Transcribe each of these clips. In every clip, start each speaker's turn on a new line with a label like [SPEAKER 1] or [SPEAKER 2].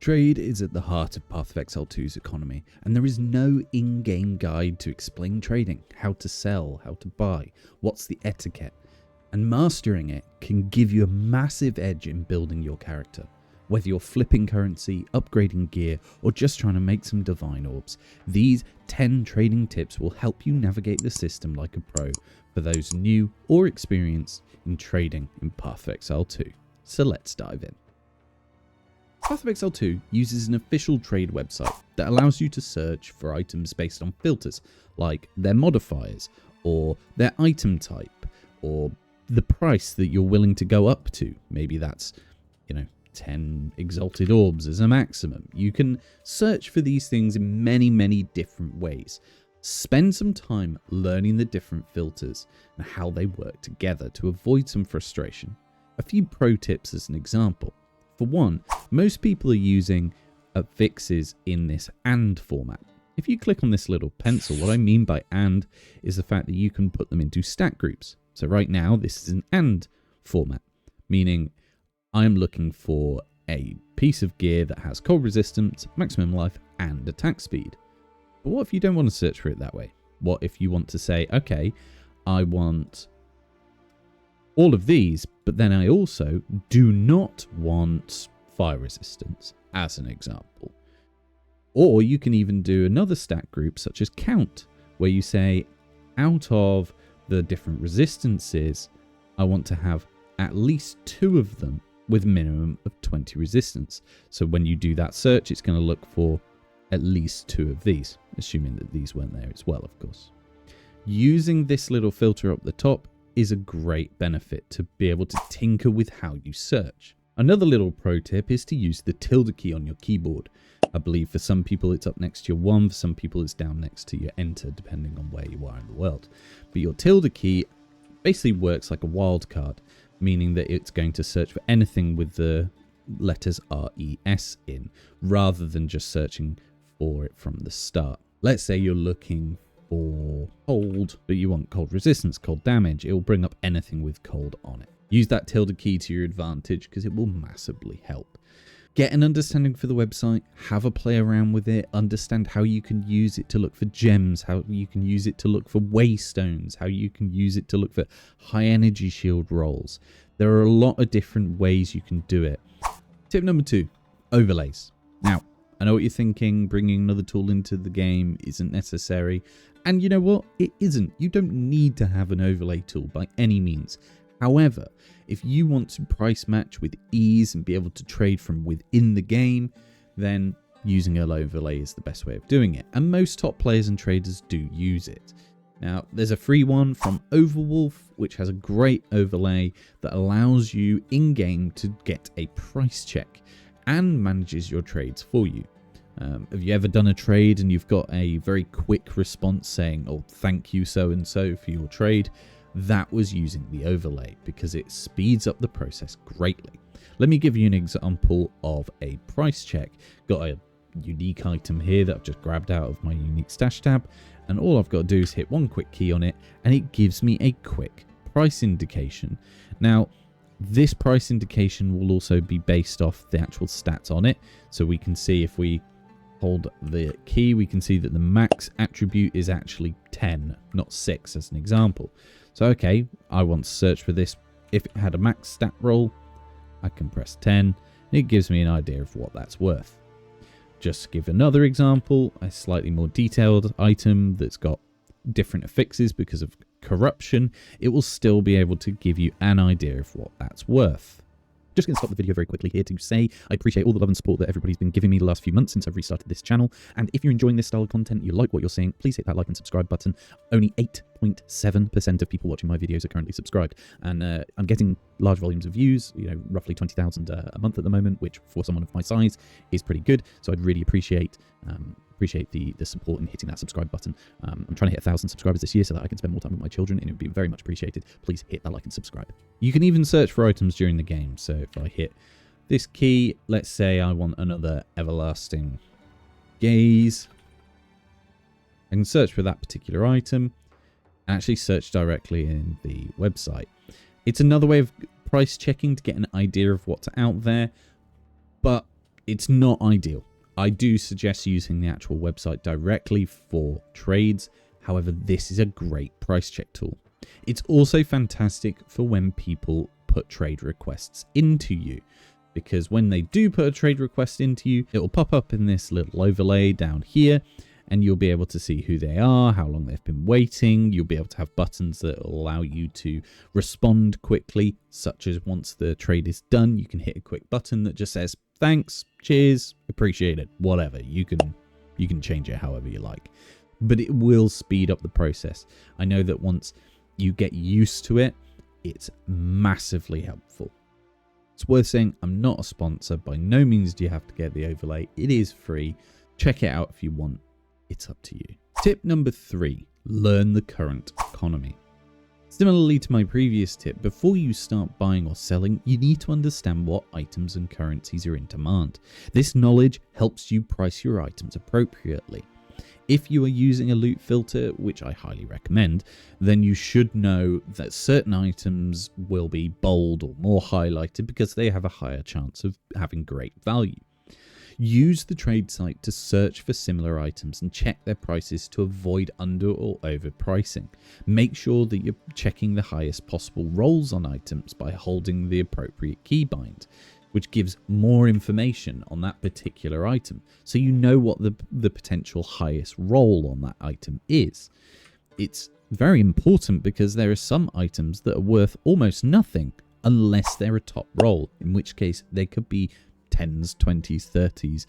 [SPEAKER 1] Trade is at the heart of Path of Exile 2's economy, and there is no in-game guide to explain trading, how to sell, how to buy, what's the etiquette, and mastering it can give you a massive edge in building your character. Whether you're flipping currency, upgrading gear, or just trying to make some divine orbs, these 10 trading tips will help you navigate the system like a pro for those new or experienced in trading in Path of Exile 2. So let's dive in. Path of Exile 2 uses an official trade website that allows you to search for items based on filters, like their modifiers, or their item type, or the price that you're willing to go up to. Maybe that's, 10 exalted orbs as a maximum. You can search for these things in many, many different ways. Spend some time learning the different filters and how they work together to avoid some frustration. A few pro tips as an example. For one, most people are using fixes in this AND format. If you click on this little pencil, what I mean by AND is the fact that you can put them into stat groups. So right now, this is an AND format, meaning I'm looking for a piece of gear that has cold resistance, maximum life, and attack speed. But what if you don't want to search for it that way? What if you want to say, okay, I want all of these, but then I also do not want fire resistance, as an example. Or you can even do another stat group such as count, where you say, out of the different resistances, I want to have at least 2 of them with a minimum of 20 resistance. So when you do that search, it's going to look for at least 2 of these, assuming that these weren't there as well, of course. Using this little filter up the top is a great benefit to be able to tinker with how you search. Another little pro tip is to use the tilde key on your keyboard. I believe for some people it's up next to your 1, for some people it's down next to your enter, depending on where you are in the world. But your tilde key basically works like a wildcard, meaning that it's going to search for anything with the letters RES in, rather than just searching for it from the start. Let's say you're looking for cold, but you want cold resistance, cold damage. It will bring up anything with cold on it. Use that tilde key to your advantage because it will massively help. Get an understanding for the website, have a play around with it, understand how you can use it to look for gems, how you can use it to look for waystones, how you can use it to look for high energy shield rolls. There are a lot of different ways you can do it. Tip number 2, overlays. Now, I know what you're thinking, bringing another tool into the game isn't necessary. And you know what? It isn't. You don't need to have an overlay tool by any means. However, if you want to price match with ease and be able to trade from within the game, then using an overlay is the best way of doing it. And most top players and traders do use it. Now, there's a free one from Overwolf, which has a great overlay that allows you in-game to get a price check and manages your trades for you. Have you ever done a trade and you've got a very quick response saying, oh, thank you so-and-so for your trade? That was using the overlay because it speeds up the process greatly. Let me give you an example of a price check. Got a unique item here that I've just grabbed out of my unique stash tab, and all I've got to do is hit one quick key on it and it gives me a quick price indication. Now, this price indication will also be based off the actual stats on it, so we can see if we hold the key, we can see that the max attribute is actually 10, not 6 as an example. So okay, I want to search for this. If it had a max stat roll, I can press 10 and it gives me an idea of what that's worth. Just to give another example, a slightly more detailed item that's got different affixes because of corruption, it will still be able to give you an idea of what that's worth. Just going to stop the video very quickly here to say I appreciate all the love and support that everybody's been giving me the last few months since I've restarted this channel. And if you're enjoying this style of content, you like what you're seeing, please hit that like and subscribe button. Only 8.7% of people watching my videos are currently subscribed. And I'm getting large volumes of views, roughly 20,000 a month at the moment, which for someone of my size is pretty good. So I'd really appreciate the support in hitting that subscribe button. I'm trying to hit 1,000 subscribers this year so that I can spend more time with my children, and it would be very much appreciated. Please hit that like and subscribe. You can even search for items during the game. So if I hit this key, let's say I want another everlasting gaze, I can search for that particular item and actually search directly in the website. It's another way of price checking to get an idea of what's out there, but It's not ideal. I do suggest using the actual website directly for trades. However, this is a great price check tool. It's also fantastic for when people put trade requests into you, because when they do put a trade request into you, it will pop up in this little overlay down here, and you'll be able to see who they are, how long they've been waiting. You'll be able to have buttons that will allow you to respond quickly, such as once the trade is done, you can hit a quick button that just says, thanks, cheers, appreciate it, whatever. You can change it however you like, but it will speed up the process. I know that once you get used to it, it's massively helpful. It's worth saying I'm not a sponsor. By no means do you have to get the overlay. It is free. Check it out if you want. It's up to you. Tip number 3, learn the current economy. Similarly to my previous tip, before you start buying or selling, you need to understand what items and currencies are in demand. This knowledge helps you price your items appropriately. If you are using a loot filter, which I highly recommend, then you should know that certain items will be bold or more highlighted because they have a higher chance of having great value. Use the trade site to search for similar items and check their prices to avoid under or overpricing. Make sure that you're checking the highest possible rolls on items by holding the appropriate keybind, which gives more information on that particular item, so you know what the potential highest roll on that item is. It's very important because there are some items that are worth almost nothing unless they're a top roll, in which case they could be 10s, 20s, 30s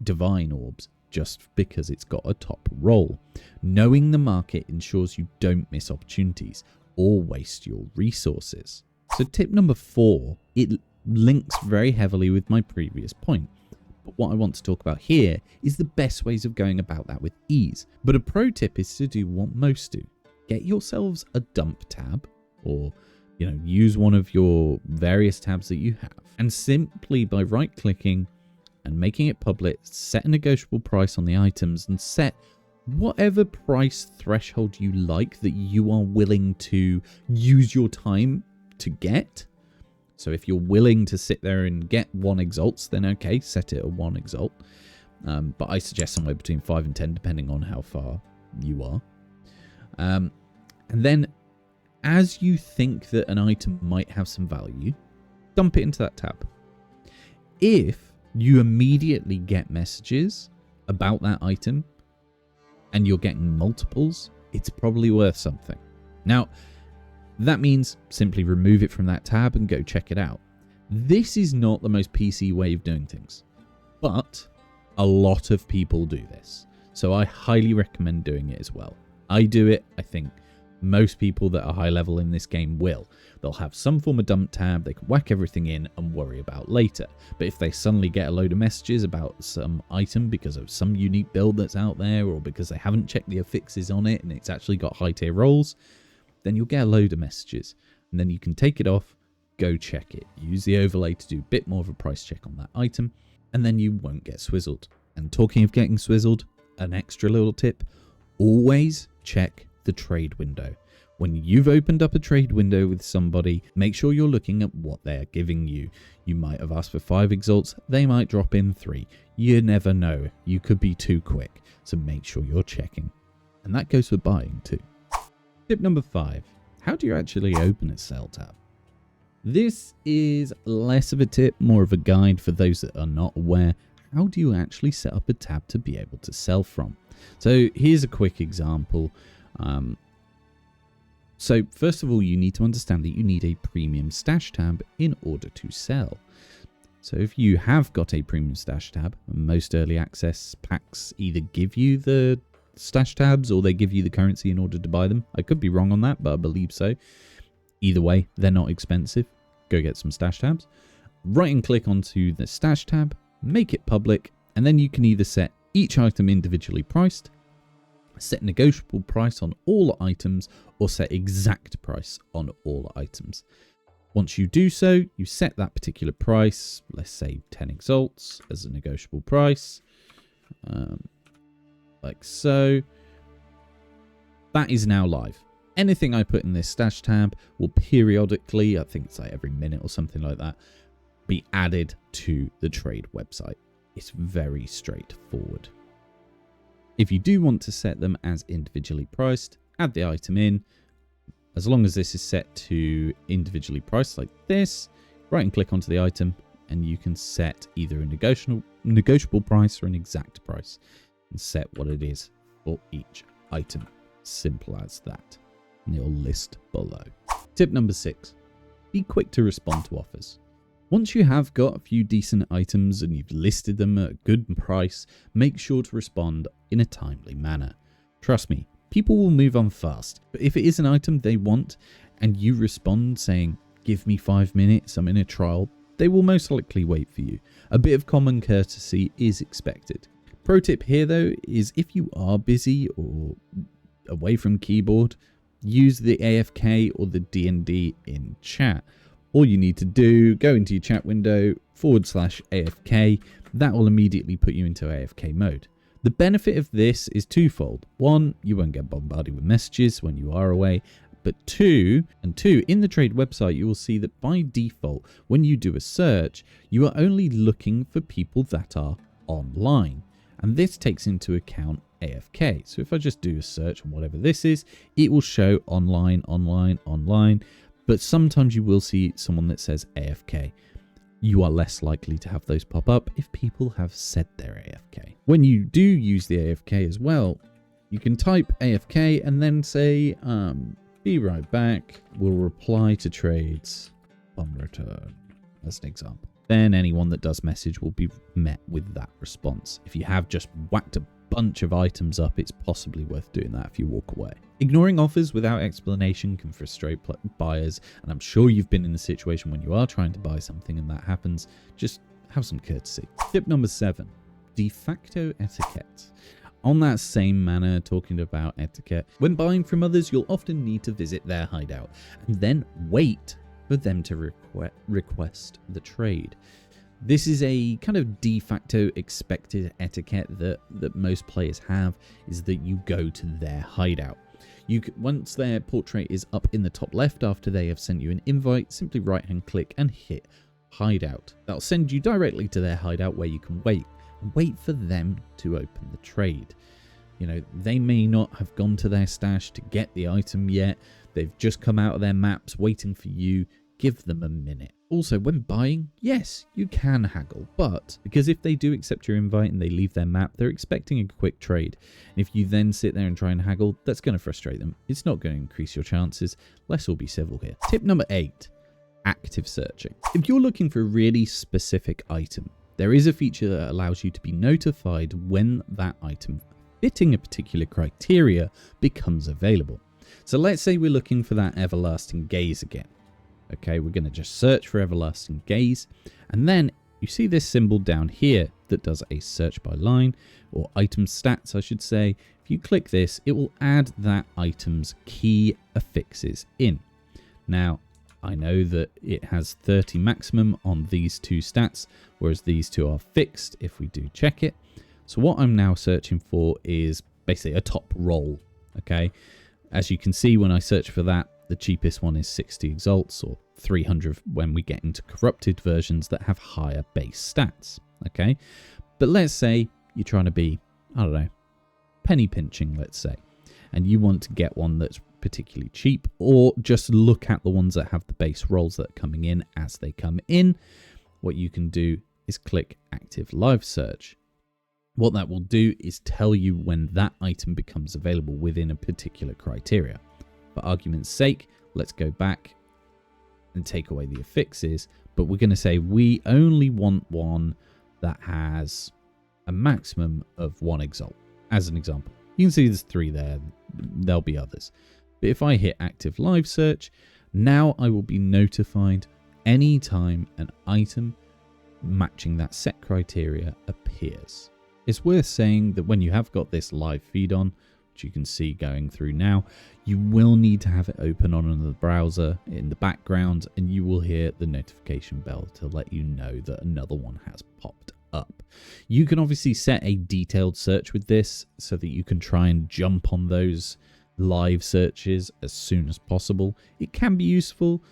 [SPEAKER 1] divine orbs just because it's got a top roll. Knowing the market ensures you don't miss opportunities or waste your resources. So tip number 4, it links very heavily with my previous point. But what I want to talk about here is the best ways of going about that with ease. But a pro tip is to do what most do. Get yourselves a dump tab, or use one of your various tabs that you have, and simply by right clicking and making it public, set a negotiable price on the items and set whatever price threshold you like that you are willing to use your time to get. So if you're willing to sit there and get 1 exalts, then okay, set it at 1 exalt. But I suggest somewhere between 5 and 10, depending on how far you are. And then as you think that an item might have some value, dump it into that tab. If you immediately get messages about that item and you're getting multiples, it's probably worth something. Now, that means simply remove it from that tab and go check it out. This is not the most PC way of doing things, but a lot of people do this. So I highly recommend doing it as well. I do it. I think most people that are high level in this game will. They'll have some form of dump tab, they can whack everything in and worry about later. But if they suddenly get a load of messages about some item because of some unique build that's out there, or because they haven't checked the affixes on it and it's actually got high tier rolls, then you'll get a load of messages. And then you can take it off, go check it. Use the overlay to do a bit more of a price check on that item, and then you won't get swizzled. And talking of getting swizzled, an extra little tip, always check the trade window. When you've opened up a trade window with somebody, make sure you're looking at what they're giving you. You might have asked for 5 exalts, they might drop in 3. You never know. You could be too quick, so make sure you're checking. And that goes for buying too. Tip number 5. How do you actually open a sell tab? This is less of a tip, more of a guide for those that are not aware. How do you actually set up a tab to be able to sell from? So here's a quick example. So first of all, you need to understand that you need a premium stash tab in order to sell. So if you have got a premium stash tab, most early access packs either give you the stash tabs or they give you the currency in order to buy them. I could be wrong on that, but I believe so. Either way, they're not expensive. Go get some stash tabs. Right and click onto the stash tab, make it public, and then you can either set each item individually priced, set negotiable price on all items, or set exact price on all items. Once you do so, you set that particular price, let's say 10 exalts as a negotiable price, like so. That is now live. Anything I put in this stash tab will periodically, I think it's like every minute or something like that, be added to the trade website. It's very straightforward. If you do want to set them as individually priced, add the item in. As long as this is set to individually priced like this, right and click onto the item and you can set either a negotiable price or an exact price and set what it is for each item. Simple as that. And it'll list below. Tip number 6. Be quick to respond to offers. Once you have got a few decent items and you've listed them at a good price, make sure to respond in a timely manner. Trust me, people will move on fast. But if it is an item they want and you respond saying, give me 5 minutes, I'm in a trial, they will most likely wait for you. A bit of common courtesy is expected. Pro tip here though is if you are busy or away from keyboard, use the AFK or the D&D in chat. All you need to do, go into your chat window, /AFK, that will immediately put you into AFK mode. The benefit of this is twofold. One, you won't get bombarded with messages when you are away. But two, in the trade website, you will see that by default, when you do a search, you are only looking for people that are online. And this takes into account AFK. So if I just do a search on whatever this is, it will show online, online, online. But sometimes you will see someone that says AFK. You are less likely to have those pop up if people have said they're AFK. When you do use the AFK as well, you can type AFK and then say, be right back. We'll reply to trades on return, as an example. Then anyone that does message will be met with that response. If you have just whacked a bunch of items up, it's possibly worth doing that if you walk away. Ignoring offers without explanation can frustrate buyers, and I'm sure you've been in the situation when you are trying to buy something and that happens. Just have some courtesy. Tip number 7, de facto etiquette. On that same manner, talking about etiquette, when buying from others, you'll often need to visit their hideout and then wait for them to request the trade. This is a kind of de facto expected etiquette that most players have, is that you go to their hideout. Once their portrait is up in the top left after they have sent you an invite, simply right hand click and hit hideout. That'll send you directly to their hideout where you can wait for them to open the trade. You know, they may not have gone to their stash to get the item yet. They've just come out of their maps waiting for you. Give them a minute. Also, when buying, yes, you can haggle, but because if they do accept your invite and they leave their map, they're expecting a quick trade. And if you then sit there and try and haggle, that's going to frustrate them. It's not going to increase your chances. Let's all be civil here. Tip number 8, active searching. If you're looking for a really specific item, there is a feature that allows you to be notified when that item fitting a particular criteria becomes available. So let's say we're looking for that everlasting gaze again. Okay, we're going to just search for everlasting gaze, and then you see this symbol down here that does a search by line, or item stats I should say. If you click this, it will add that item's key affixes in. Now I know that it has 30 maximum on these two stats, whereas these two are fixed if we do check it. So what I'm now searching for is basically a top roll. Okay, as you can see when I search for that, the cheapest one is 60 exalts or 300 when we get into corrupted versions that have higher base stats. Okay, but let's say you're trying to be, I don't know, penny pinching, let's say, and you want to get one that's particularly cheap, or just look at the ones that have the base rolls that are coming in as they come in. What you can do is click active live search. What that will do is tell you when that item becomes available within a particular criteria. For argument's sake, let's go back and take away the affixes, but we're going to say we only want one that has a maximum of 1 exalt, as an example. You can see there's 3 there, there'll be others. But if I hit active live search, now I will be notified anytime an item matching that set criteria appears. It's worth saying that when you have got this live feed on, which you can see going through now, you will need to have it open on another browser in the background, and you will hear the notification bell to let you know that another one has popped up. You can obviously set a detailed search with this so that you can try and jump on those live searches as soon as possible. It can be useful.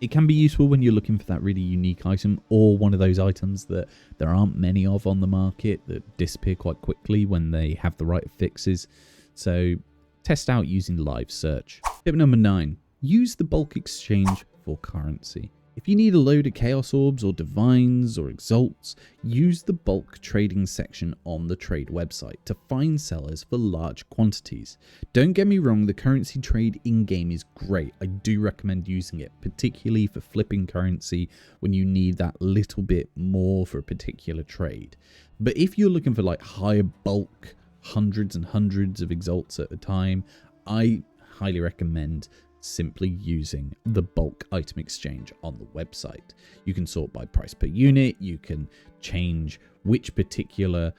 [SPEAKER 1] It can be useful when you're looking for that really unique item, or one of those items that there aren't many of on the market that disappear quite quickly when they have the right fixes. So test out using live search. Tip number 9, use the bulk exchange for currency. If you need a load of Chaos Orbs or Divines or Exalts, use the bulk trading section on the trade website to find sellers for large quantities. Don't get me wrong, the currency trade in-game is great. I do recommend using it, particularly for flipping currency when you need that little bit more for a particular trade. But if you're looking for like higher bulk, hundreds and hundreds of Exalts at a time, I highly recommend simply using the bulk item exchange on the website. You can sort by price per unit, you can change which particular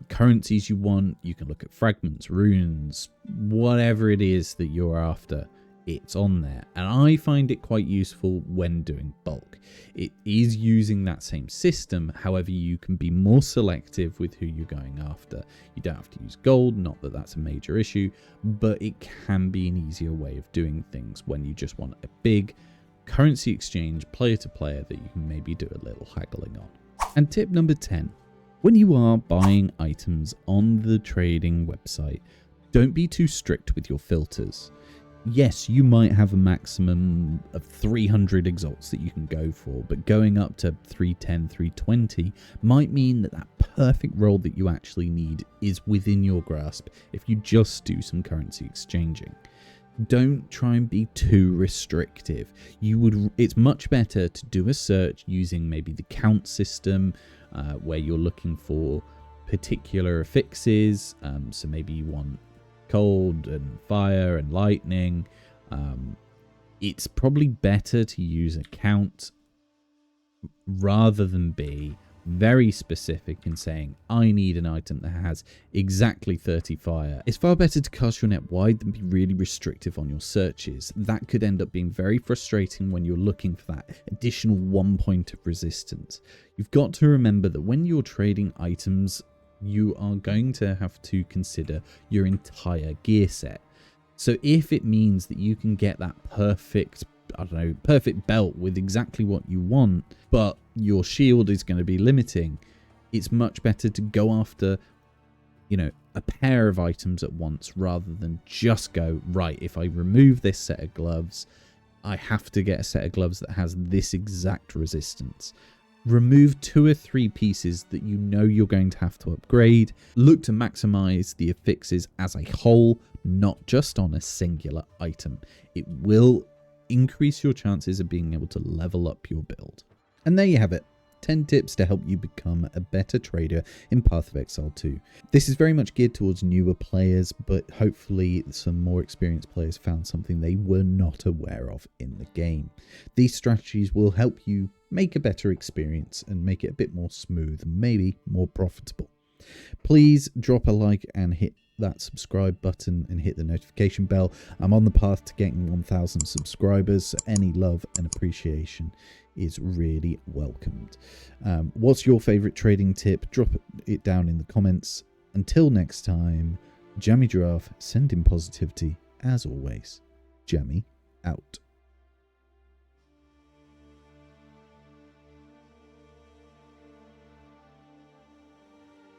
[SPEAKER 1] currencies you want, you can look at fragments, runes, whatever it is that you're after, it's on there. And I find it quite useful when doing bulk. It is using that same system, however you can be more selective with who you're going after. You don't have to use gold, not that that's a major issue, but it can be an easier way of doing things when you just want a big currency exchange player to player that you can maybe do a little haggling on. And tip number 10, when you are buying items on the trading website, don't be too strict with your filters. Yes, you might have a maximum of 300 exalts that you can go for, but going up to 310, 320 might mean that that perfect roll that you actually need is within your grasp if you just do some currency exchanging. Don't try and be too restrictive. It's much better to do a search using maybe the count system, where you're looking for particular affixes. So maybe you want cold and fire and lightning. It's probably better to use a count rather than be very specific in saying I need an item that has exactly 30 fire. It's far better to cast your net wide than be really restrictive on your searches. That could end up being very frustrating when you're looking for that additional 1 point of resistance. You've got to remember that when you're trading items, you are going to have to consider your entire gear set. So if it means that you can get that perfect belt with exactly what you want, but your shield is going to be limiting, it's much better to go after, a pair of items at once rather than just go, right, if I remove this set of gloves, I have to get a set of gloves that has this exact resistance. Remove 2 or 3 pieces that you know you're going to have to upgrade. Look to maximize the affixes as a whole, not just on a singular item. It will increase your chances of being able to level up your build. And there you have it. 10 tips to help you become a better trader in Path of Exile 2. This is very much geared towards newer players, but hopefully some more experienced players found something they were not aware of in the game. These strategies will help you make a better experience and make it a bit more smooth and maybe more profitable. Please drop a like and hit that subscribe button and hit the notification bell. I'm on the path to getting 1,000 subscribers, so any love and appreciation is really welcomed. What's your favorite trading tip? Drop it down in the comments. Until next time, JammyGiraffe, sending positivity as always. Jammy out.